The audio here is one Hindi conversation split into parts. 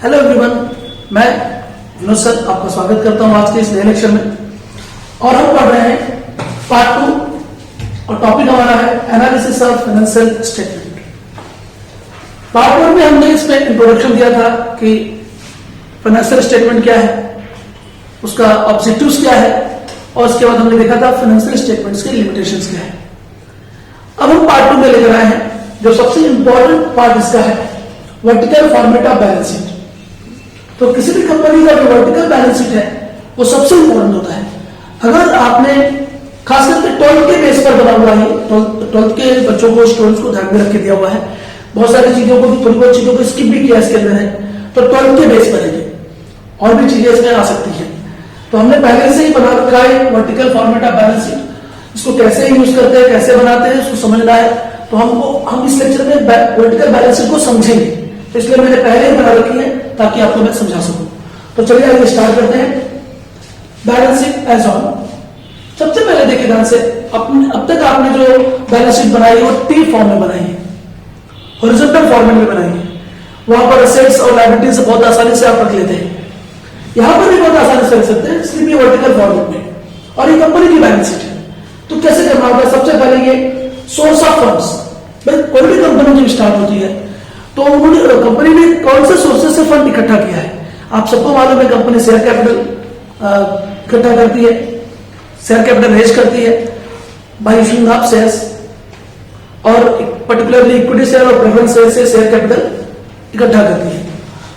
हेलो एवरीवन, मैं विनोद सर आपका स्वागत करता हूं आज के इस नए लेक्चर में। और हम पढ़ रहे हैं पार्ट 2 और टॉपिक हमारा है analysis of financial statement. Part 1 में हमने इसमें इंट्रोडक्शन दिया था कि फाइनेंशियल स्टेटमेंट क्या है, उसका ऑब्जेक्टिव्स क्या है, और उसके बाद हमने देखा था फाइनेंशियल स्टेटमेंट्स के लिमिटेशंस क्या है। अब हम पार्ट 2 में लेकर आए हैं जो सबसे इंपॉर्टेंट पार्ट इसका है, vertical format of balance sheet. तो किसी भी कंपनी का जो वर्टिकल बैलेंस शीट है वो सबसे इंपॉर्टेंट होता है। अगर आपने खास करके 12th के बेस पर बना हुआ है, 12th के बच्चों को स्टूडेंट्स को ध्यान में रख के दिया हुआ है, बहुत सारी चीजों को थोड़ी बहुत चीजों को स्किप भी किया इसके अंदर है, तो 12th के बेस पर है और भी चीजें इसमें आ सकती है। तो हमने पहले से ही बना रखा है vertical format of balance sheet, इसको कैसे यूज करते हैं, कैसे बनाते हैं, उसको समझना है। तो हम इस लेक्चर में वर्टिकल बैलेंस शीट को समझेंगे, तो इसलिए मैंने पहले ही बना रखी है ताकि आपको मैं समझा सकूं। तो चलिए आगे स्टार्ट करते हैं। बैलेंस शीट एज ऑन, सबसे पहले देखिए ध्यान से, अब तक आपने जो बैलेंस शीट बनाई है वो टी फॉर्म में बनाई है, हॉरिजॉन्टल फॉर्मेट में बनाई है। वहां पर असेट्स और लायबिलिटीज बहुत आसानी से आप रख लेते हैं, यहां पर भी बहुत आसानी से रख सकते हैं, इसलिए वर्टिकल फॉर्मेट में। और ये कंपनी की बैलेंस शीट है, तो कैसे करना होगा? सबसे पहले ये सोर्स ऑफ फंड्स, कोई भी कंपनी जब स्टार्ट होती है तो उन्होंने कंपनी ने कौन से सोर्सेज से फंड इकट्ठा किया है। आप सबको मालूम है कंपनी शेयर कैपिटल इकट्ठा करती है, शेयर कैपिटल रेज करती है बाय इशूइंग ऑफ शेयर्स, और पर्टिकुलरली इक्विटी शेयर और प्रेफरेंस शेयर से शेयर कैपिटल इकट्ठा करती है।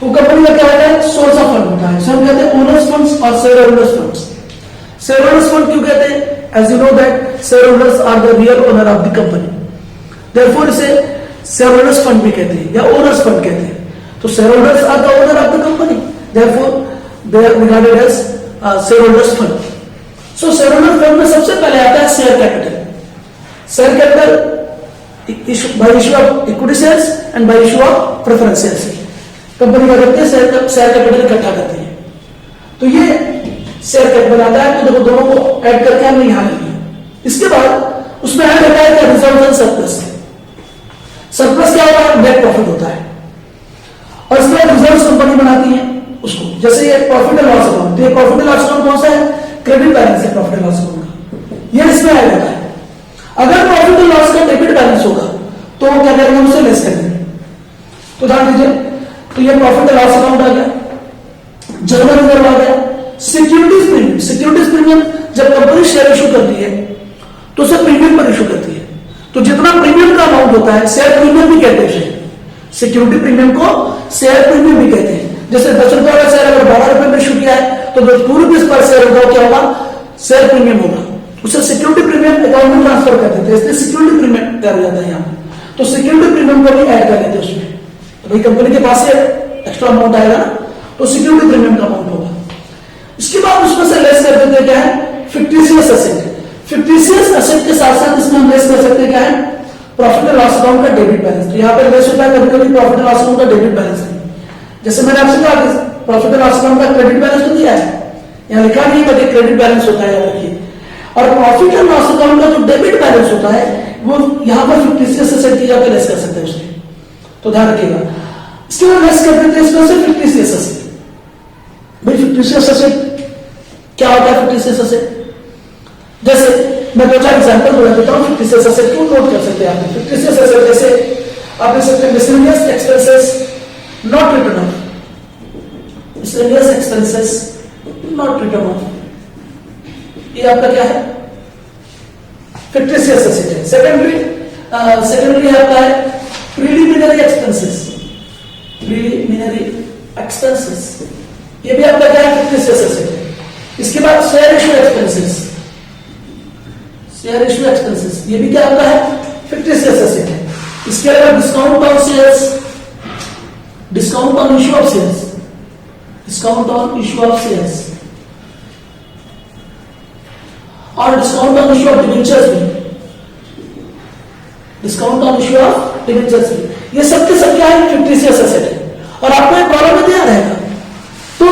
तो कंपनी का क्या होता है? सोर्स ऑफ फंड होता है। हम कहते हैं ओनर्स फंड्स और shareholders funds. Shareholders fund क्यों कहते हैं? As you know that shareholders are the real owner of the company, therefore इसे शेयर होल्डर्स फंड भी कहते हैं या ओनर्स फंड कहते हैं। तो shareholders are the owner of the company, therefore they are regarded as shareholders fund. So shareholder fund में सबसे पहले आता है share capital. Share capital by issue of equity shares and bye issue of preference shares company क्या करती है? शेयर कैपिटल इकट्ठा करती है। तो ये शेयर कैपिटल आता है, तो देखो दोनों को ऐड करके हमने यहां ले लिया। इसके बाद उसमें ऐड होता है क्या? Reserve and surplus. सरप्लस क्या होता है? नेट प्रॉफिट होता है। और इसके बाद रिजर्व कंपनी बनाती है उसको, जैसे ये प्रॉफिट एंड लॉस अकाउंट, तो ये प्रॉफिट एंड लॉस अकाउंट कौन सा है? क्रेडिट बैलेंस है प्रॉफिट एंड लॉस अकाउंट का, ये इसमें ऐड होता है। अगर प्रॉफिट एंड लॉस का डेबिट बैलेंस होगा तो वो क्या करेंगे? उसे लेस करेंगे। तो ध्यान दीजिए, तो ये प्रॉफिट एंड लॉस अकाउंट आ गया, जनरल रिजर्व आ गया, सिक्योरिटीज प्रीमियम। सिक्योरिटीज प्रीमियम जब कंपनी शेयर इशू करती है तो उसे प्रीमियम पर इशू करती है, तो जितना प्रीमियम का अमाउंट होता है शेयर प्रीमियम भी कहते हैं। सिक्योरिटी प्रीमियम को शेयर प्रीमियम भी कहते हैं। जैसे 10 रुपए का शेयर अगर 12 रुपए में इशू किया है तो जो 2 रुपीज पर शेयर होगा क्या होगा? शेयर प्रीमियम होगा। उसे सिक्योरिटी प्रीमियम अकाउंट में ट्रांसफर कर देते हैं, इसलिए सिक्योरिटी प्रीमियम कर जाता है यहाँ। तो सिक्योरिटी प्रीमियम को भी ऐड कर लेते हैं उसमें। तो भाई कंपनी के पास से एक्स्ट्रा अमाउंट आएगा ना, तो सिक्योरिटी प्रीमियम का अमाउंट होगा। इसके बाद उसमें से लेस कर देते हैं क्या है? Fictitious asset. फिक्टिशियस एसेट के साथ साथ इसमें हम लेस कर सकते हैं क्या है? प्रॉफिट एंड लॉस अकाउंट का डेबिट बैलेंस। तो यहाँ पे लेस होता है कभी कभी प्रॉफिट एंड लॉस अकाउंट का डेबिट बैलेंस नहीं। जैसे मैंने आपसे कहा प्रॉफिट एंड लॉस अकाउंट का क्रेडिट बैलेंस तो दिया है, यहाँ लिखा नहीं है क्रेडिट बैलेंस होता है, याद रखिए। और प्रॉफिट एंड लॉस अकाउंट का जो डेबिट बैलेंस होता है वो यहाँ पर फिक्टिशियस एसेट की जाकर लेस कर सकते हैं उसमें, तो ध्यान रखिएगा। इसके बाद लेस कर देते हैं इसमें से फिक्टिशियस एसेट। भाई फिक्टिशियस एसेट क्या होता है? फिक्टिशियस एसेट जैसे मैं 2-4 एग्जांपल बता देता हूं। फिक्टिशियस एसेट क्यों नोट कर सकते हैं आप? फिक्टिशियस एसेट जैसे आप लिख सकते हैं miscellaneous expenses not written of, miscellaneous expenses not written of, ये आपका क्या है? फिक्टिशियस एसेट है। सेकेंडरी आपका है प्रीलिमिनरी एक्सपेंसेस। प्रीलिमिनरी एक्सपेंसेस ये भी आपका क्या है? फिक्टिशियस एसेट है। इसके बाद share issue expenses, share issue expenses ये भी क्या होता है? फिक्टिशियस एसेट है। इसके अलावा discount on shares, discount on issue of shares, discount on issue of shares और discount on issue of debentures भी, discount on issue of debentures भी, ये सब के सब क्या है? फिक्टिशियस एसेट है। और आपको एक प्रॉब्लम ध्यान रहेगा, तो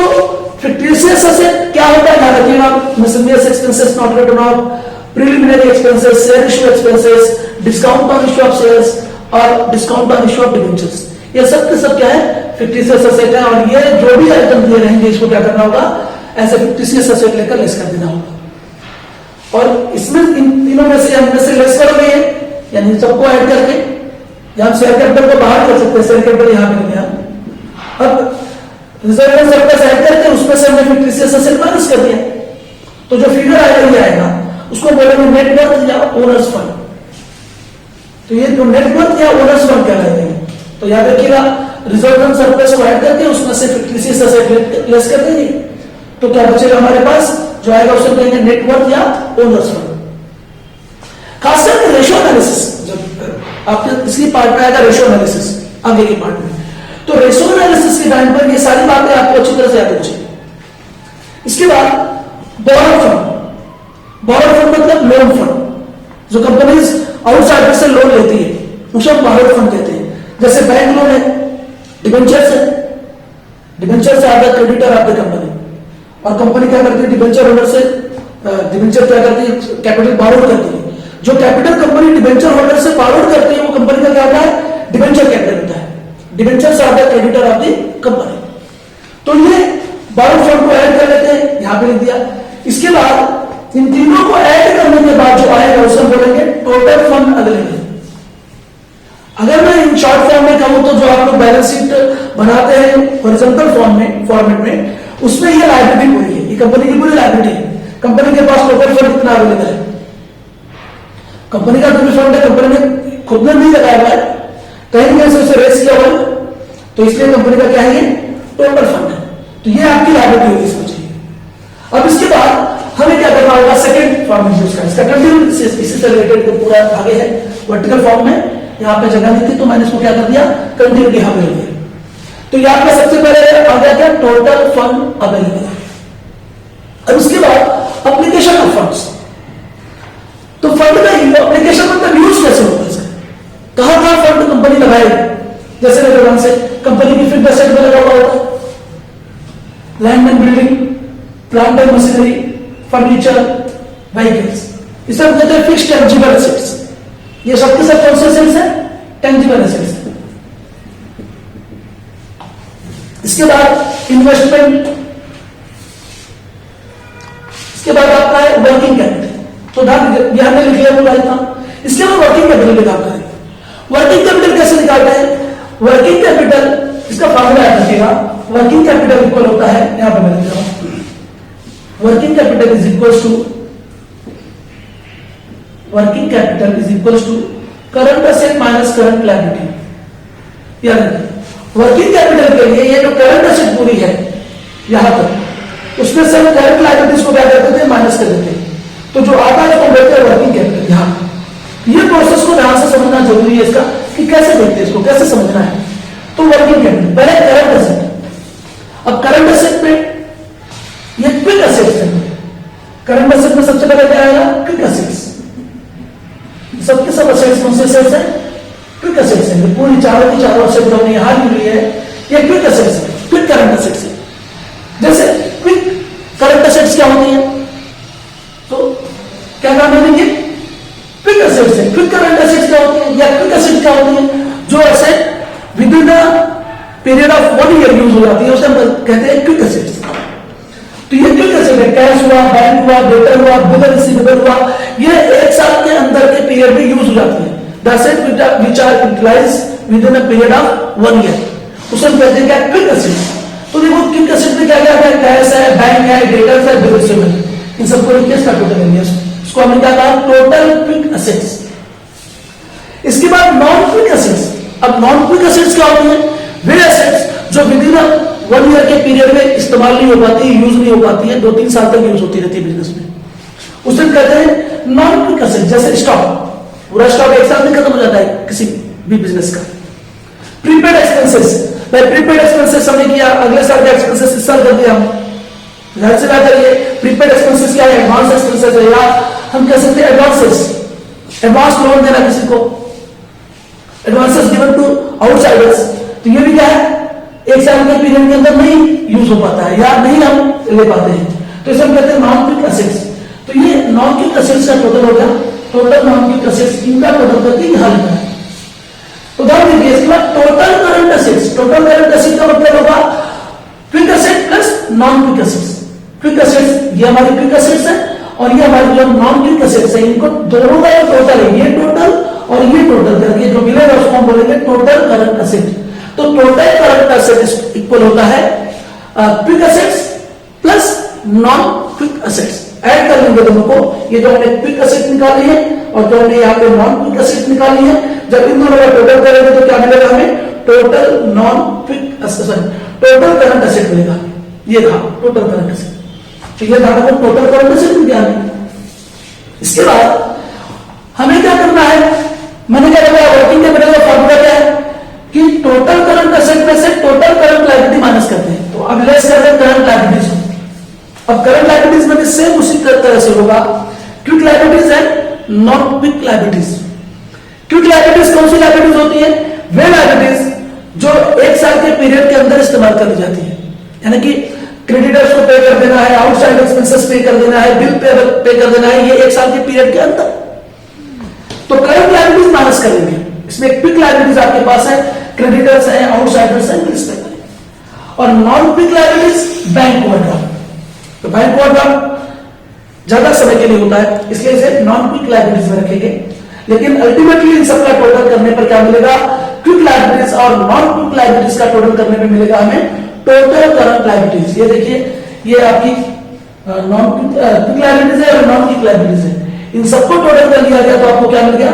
फिक्टिशियस एसेट क्या होता है? ध्यान रखिएगा, miscellaneous expenses not written off, preliminary expenses, share issue expenses, discount on issue of shares और discount on issue of debentures, ये सब के सब क्या है, फिक्टिशियस एसेट है। और ये जो भी आइटम दिए रहेंगे इसको क्या करना होगा, ऐसे फिक्टिशियस एसेट लेकर लेस कर देना होगा। और इसमें इन तीनों में से हम में से लेस करोगे, यानी सबको ऐड करके, यहां शेयर कैपिटल को बाहर कर सकते हैं, शेयर कैपिटल यहां पे लिया। अब रिजर्व सरप्लस ऐड करके उसमें से हमने फिक्टिशियस एसेट माइनस कर दिया, तो जो फिगर आएगा ये आएगा, उसको बोलेंगे नेट वर्थ या ओनर्स फंड। तो ये जो नेट वर्थ या ओनर्स फंड कहलाते हैं। तो याद रखिएगा, रिजर्व सरप्लस को ऐड करके उसमें से फिक्टिशियस एसेट लेस कर देंगे, तो क्या बचेगा हमारे पास, जो आएगा उसे कहेंगे नेट वर्थ या ओनर्स फंड। खास करके रेशियो एनालिसिस, जब आपके इसी पार्ट में आएगा रेशियो एनालिसिस आगे के पार्ट में, तो रेशियो एनालिसिस के टाइम पर ये सारी बातें आपको अच्छी तरह से याद होनी चाहिए। इसके बाद बोरो फंड, बोरो फंड मतलब लोन फंड, जो कंपनीज आउटसाइडर से लोन लेती है उसे हम बोरो फंड कहते हैं। जैसे बैंक लोन है, डिबेंचर से, डिबेंचर से आता क्रेडिटर आपकी कंपनी, और कंपनी क्या करती है, डिबेंचर होल्डर से, डिबेंचर क्या करती है, कैपिटल बारोड करती है। जो कैपिटल कंपनी डिबेंचर होल्डर से बारोड करती है वो कंपनी का क्या होता है, डिबेंचर कैपिटल होता है। डिबेंचर से आता क्रेडिटर ऑफ द कंपनी। तो ये बारोड फंड को ऐड कर लेते हैं, यहां पे लिख दिया। इसके बाद इन तीनों को ऐड करने के बाद जो आएगा उसे बोलेंगे टोटल फंड अवेलेबल। अगर मैं इन शॉर्ट फॉर्म में कहूं तो जो आप लोग बैलेंस शीट बनाते हैं हॉरिजॉन्टल फॉर्मेट में, उसमें ये लायबिलिटी पूरी है, ये कंपनी की पूरी लायबिलिटी है। कंपनी के पास टोटल फंड कितना अवेलेबल है, कंपनी का जो भी फंड है कंपनी ने खुद ने नहीं लगाया हुआ है, कहीं कहीं से उसे रेस किया हुआ है, तो इसलिए कंपनी का क्या है, ये टोटल फंड है। तो ये आपकी लायबिलिटी होगी, समझिए। अब इसके बाद हमें क्या करना होगा, सेकंड फॉर्म यूज करना। इसका कंटिन्यू इसी से रिलेटेड तो पूरा आगे है वर्टिकल फॉर्म में, यहां पे जगह नहीं थी तो मैंने इसको क्या कर दिया, कंटिन्यू यहां पे लिख दिया। तो यहां पे सबसे पहले आ गया क्या, टोटल फंड अवेलेबल। अब उसके बाद एप्लीकेशन ऑफ फंड्स। तो फंड का एप्लीकेशन मतलब यूज कैसे होता है, इसका कहां फंड कंपनी लगाएगी। जैसे रेफरेंस से कंपनी की फिक्स्ड एसेट में लगा हुआ होता है, land and building, plant and machinery, furniture, vehicles, इसे हम कहते हैं फिक्स्ड टेंजिबल एसेट्स। ये सबके सब कौन से एसेट्स हैं, टेंजिबल एसेट्स। इसके बाद इन्वेस्टमेंट, इसके बाद आपका है वर्किंग कैपिटल। तो ध्यान में लिख लिया पूरा इतना। इसके बाद वर्किंग कैपिटल निकालते हैं। वर्किंग कैपिटल कैसे निकालते हैं, वर्किंग कैपिटल इसका फॉर्मूला याद रखिएगा, वर्किंग कैपिटल इक्वल होता है, यहां पर मैं लिख रहा हूं, working capital is equal to, working capital is equal to current asset minus current liability. यानी वर्किंग कैपिटल के लिए ये जो करंट एसेट पूरी है यहां पर, उसमें से हम करंट लायबिलिटीज को क्या करते थे, माइनस कर देते हैं। तो जो आता है उसको बोलते हैं वर्किंग कैपिटल। यहां ये प्रोसेस को ध्यान से समझना जरूरी है इसका, कि कैसे देखते हैं इसको, कैसे समझना है। तो वर्किंग कैपिटल पहले करंट एसेट। अब करंट एसेट में ये क्विक एसेट्स है, करंट एसेट में सबसे पहले क्या आएगा, क्विक एसेट्स। सबके सब एसेट्स कौन से एसेट्स हैं, क्विक एसेट्स हैं। पूरी चारों की चारों एसेट्स हमने यहां ली हुई है, ये क्विक एसेट्स है, क्विक करंट एसेट्स है। जैसे क्विक करंट एसेट्स क्या होती है, तो क्या नाम देंगे, क्विक एसेट्स है। क्विक करंट एसेट्स क्या होती है, या क्विक एसेट क्या होती है, जो asset with in a period of 1 year use हो जाती है, उसे हम कहते हैं क्विक एसेट्स। तो ये क्विक एसेट है, कैश हुआ, बैंक हुआ, डेटर हुआ, बिल रिसीवेबल हुआ, ये 1 साल के अंदर के पीरियड में यूज हो जाती है। The asset which are utilized within a period of 1 year, उसे हम कहते हैं क्या, क्विक एसेट्स। तो देखो क्विक एसेट में क्या क्या है, कैश है, बैंक है, डेटर्स है, बिल रिसीवेबल, इन सबको लिख के इसका टोटल लेंगे, इसको हमने क्या कहा, टोटल क्विक एसेट्स। इसके बाद नॉन क्विक एसेट्स। अब नॉन क्विक एसेट्स क्या होती है, वे एसेट्स जो विद इन 1 ईयर के पीरियड में इस्तेमाल नहीं हो पाती, यूज नहीं हो पाती है, 2-3 साल तक यूज होती रहती है बिजनेस में, उसे कहते हैं नॉन क्विक एसेट। जैसे स्टॉक, पूरा स्टॉक एक साल में खत्म हो जाता है किसी भी बिजनेस का। प्रीपेड एक्सपेंसेस, भाई प्रीपेड एक्सपेंसेस हमने किया, अगले साल के एक्सपेंसेस इस साल कर दिया हम, घर से बात करिए। प्रीपेड एक्सपेंसेस क्या है, एडवांस एक्सपेंसेस है, या हम कह सकते हैं एडवांसेस, एडवांस लोन देना किसी को, एडवांसेस गिवन टू आउटसाइडर्स। तो ये भी क्या है, 1 साल के पीरियड के अंदर नहीं यूज हो पाता है, या नहीं हम ले पाते हैं, तो इसे हम कहते हैं नॉन क्विक एसेट्स। तो ये नॉन क्विक एसेट्स का टोटल हो गया, टोटल नॉन क्विक एसेट्स इनका टोटल करके यहां लिखा है। ध्यान दीजिए, इसके बाद total current assets. Total current asset का मतलब होगा quick asset plus non quick assets. Quick assets ये हमारी क्विक असेट्स है और ये हमारी जो नॉन क्विक असेट्स है, इनको दोनों का जो टोटल है, ये टोटल और ये टोटल करके जो मिलेगा उसको हम बोलेंगे टोटल करंट असेट। तो टोटल करंट असेट इक्वल होता है quick assets plus non quick assets. Add कर लेंगे दोनों को, ये जो हमने क्विक असेट निकाली है और जो हमने यहाँ पे नॉन क्विक असेट निकाली है, जब इन दोनों का टोटल करेंगे तो क्या मिलेगा हमें? Total non quick sorry total current asset मिलेगा। ये था टोटल करंट असेट। तो ये था टोटल करंट असेट मिल गया हमें। इसके बाद हमें क्या करना है? मैंने क्या बताया, वर्किंग कैपिटल का फॉर्मूला क्या है कि टोटल करंट असेट में से टोटल करंट लायबिलिटी माइनस करते हैं। तो अब लेस करते हैं करंट लायबिलिटीज। अब करंट लायबिलिटीज में सेम उसी तरह से होगा, quick liabilities and non quick liabilities. Quick liabilities कौन सी लायबिलिटीज होती है? वे लायबिलिटीज जो एक साल के पीरियड के अंदर इस्तेमाल कर ली जाती है, यानी कि क्रेडिटर्स को पे कर देना है, आउटसाइड एक्सपेंसेस पे कर देना है, बिल पे कर देना है, ये एक साल के पीरियड के अंदर। तो करंट लायबिलिटीज माइनस करेंगे। इसमें क्विक लायबिलिटीज आपके पास है, क्रेडिटर्स है, आउटसाइडर्स है, बिल्स पे करेंगे। और non quick liabilities bank overdraft. तो बैंक ओवरड्राफ्ट ज्यादा समय के लिए होता है, इसलिए इसे नॉन क्विक लायबिलिटीज में रखेंगे। लेकिन अल्टीमेटली इन सबका टोटल करने पर क्या मिलेगा? क्विक लायबिलिटीज और नॉन क्विक लायबिलिटीज का टोटल करने पर मिलेगा हमें टोटल करंट लायबिलिटीज। ये देखिए, ये आपकी नॉन क्विक लायबिलिटीज है और नॉन क्विक लायबिलिटीज है। इन सबको टोटल कर लिया गया तो आपको क्या मिल गया?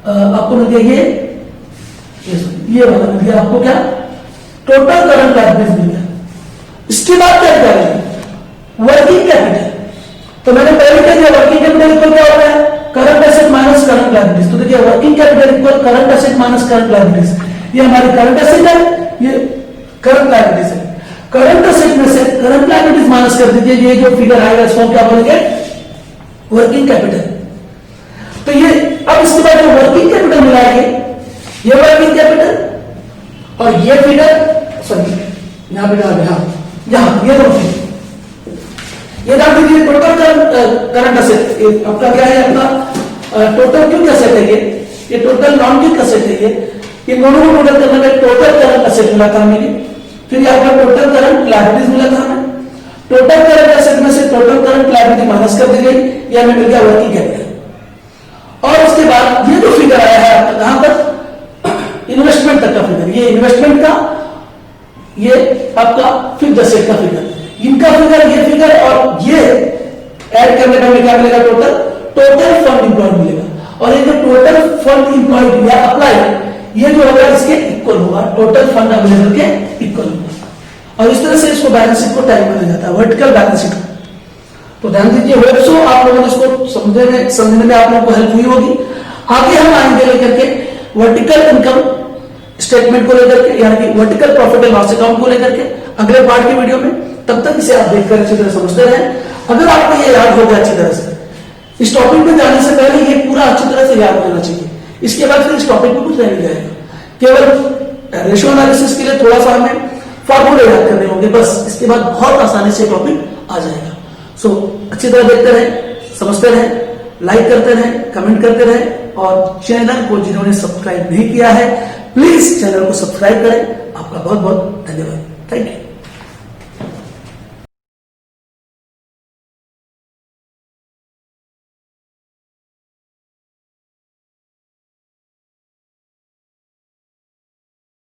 आपको मिल गया ये वाला मिल गया आपको क्या? टोटल करंट लायबिलिटीज मिल गया। इसके बाद क्या करेंगे? Working capital. तो मैंने पहले क्या दिया, वर्किंग कैपिटल इक्वल क्या होता है? Current asset minus current liabilities. तो देखिए, working capital equal current asset minus current liabilities. ये हमारी करंट एसेट है, ये करंट लायबिलिटीज है। करंट एसेट में से करंट लायबिलिटीज माइनस कर दीजिए, ये जो फिगर आएगा इसको क्या बोलेंगे? Working capital. तो ये अब इसके बाद जो वर्किंग कैपिटल मिलाएंगे, ये वर्किंग कैपिटल और ये फिगर सॉरी यहां पे डाल यहां ये दो फिगर, ये डाल दीजिए टोटल करंट असेट। आपका क्या है? अपना टोटल क्विक असेट है ये टोटल नॉन क्विक असेट है ये दोनों को टोटल करने में टोटल करंट असेट मिला था हमें। फिर ये आपका टोटल करंट लायबिलिटीज मिला था हमें। टोटल करंट असेट में से टोटल करंट लायबिलिटी माइनस कर दी गई, ये हमें मिल गया वर्किंग कैपिटल। और उसके बाद ये जो फिगर आया है आपका कहां तक? इन्वेस्टमेंट तक का फिगर। ये इन्वेस्टमेंट का, ये आपका फिक्स्ड असेट का फिगर, इनका फिगर, ये फिगर और ये ऐड करने पर क्या मिलेगा? टोटल फंड इंप्लॉयड मिलेगा। और ये जो टोटल फंड इंप्लॉयड या अप्लाइड, ये जो होगा इसके इक्वल होगा, टोटल फंड अवेलेबल के इक्वल होगा। और इस तरह से इसको बैलेंस शीट को टाइप किया जाता है, वर्टिकल बैलेंस शीट। तो ध्यान दीजिए, होप सो आप लोगों ने इसको समझने में आप लोगों को हेल्प हुई होगी। आगे हम आएंगे लेकर के वर्टिकल इनकम स्टेटमेंट को लेकर के, यानी कि vertical profit and loss account को लेकर के अगले पार्ट की वीडियो में। तब तक इसे आप देखकर अच्छी तरह समझते रहें। अगर आपको ये याद हो गया अच्छी तरह से, इस टॉपिक में जाने से पहले ये पूरा अच्छी तरह से याद होना चाहिए। इसके बाद फिर इस टॉपिक में कुछ नहीं जाएगा, केवल रेशियो एनालिसिस के लिए थोड़ा सा हमें फॉर्मूले याद करने होंगे, बस। इसके बाद बहुत आसानी से टॉपिक आ जाएगा। सो अच्छी तरह देखते रहें, समझते रहें, लाइक करते रहें, कमेंट करते रहें। और चैनल को जिन्होंने सब्सक्राइब नहीं किया है, प्लीज चैनल को सब्सक्राइब करें। आपका बहुत बहुत धन्यवाद। Thank you.